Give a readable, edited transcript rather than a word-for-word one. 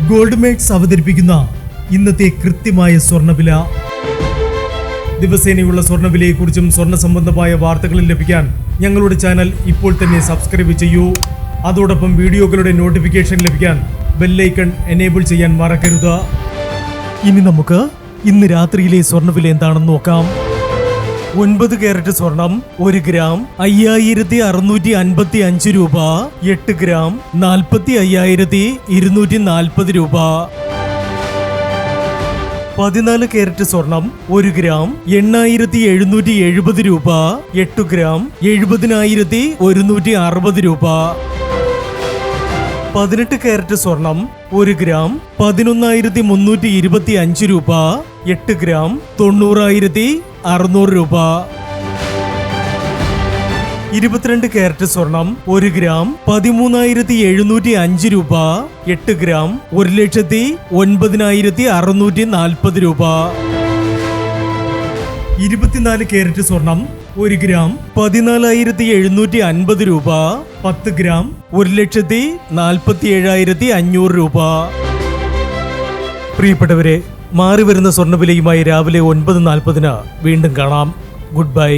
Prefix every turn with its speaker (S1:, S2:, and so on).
S1: Gold mates അവതരിപ്പിക്കുന്ന ഇന്നത്തെ കൃത്യമായ സ്വർണ്ണവില. ദിവസേനയുള്ള സ്വർണ്ണവിലയെക്കുറിച്ചും സ്വർണ്ണ സംബന്ധമായ വാർത്തകളും ലഭിക്കാൻ ഞങ്ങളുടെ ചാനൽ ഇപ്പോൾ തന്നെ സബ്സ്ക്രൈബ് ചെയ്യൂ. അതോടൊപ്പം വീഡിയോകളുടെ നോട്ടിഫിക്കേഷൻ ലഭിക്കാൻ ബെല്ലൈക്കൺ എനേബിൾ ചെയ്യാൻ മറക്കരുത്. ഇനി നമുക്ക് ഇന്ന് രാത്രിയിലെ സ്വർണ്ണവില എന്താണെന്ന് നോക്കാം. 9 കാരറ്റ് സ്വർണം 1 ഗ്രാം 5655 രൂപ. 8 ഗ്രാം 45,240 രൂപ. 14 കാരറ്റ് സ്വർണം 1 ഗ്രാം 8,770 രൂപ. 8 ഗ്രാം 70,160 രൂപ. 18 കാരറ്റ് സ്വർണം 1 ഗ്രാം 11,325 രൂപ. 8 ഗ്രാം 90,600 രൂപ. 22 കാരറ്റ് സ്വർണം 1 ഗ്രാം 13,705 രൂപ. 8 ഗ്രാം 1,09,640 രൂപ. 24 കാരറ്റ് സ്വർണം 1 ഗ്രാം 14,750 രൂപ. 10 ഗ്രാം 1,47,500 രൂപ. പ്രിയപ്പെട്ടവരെ, മാറി വരുന്ന സ്വർണ്ണവിലയുമായി രാവിലെ 9:40 വീണ്ടും കാണാം. Good bye.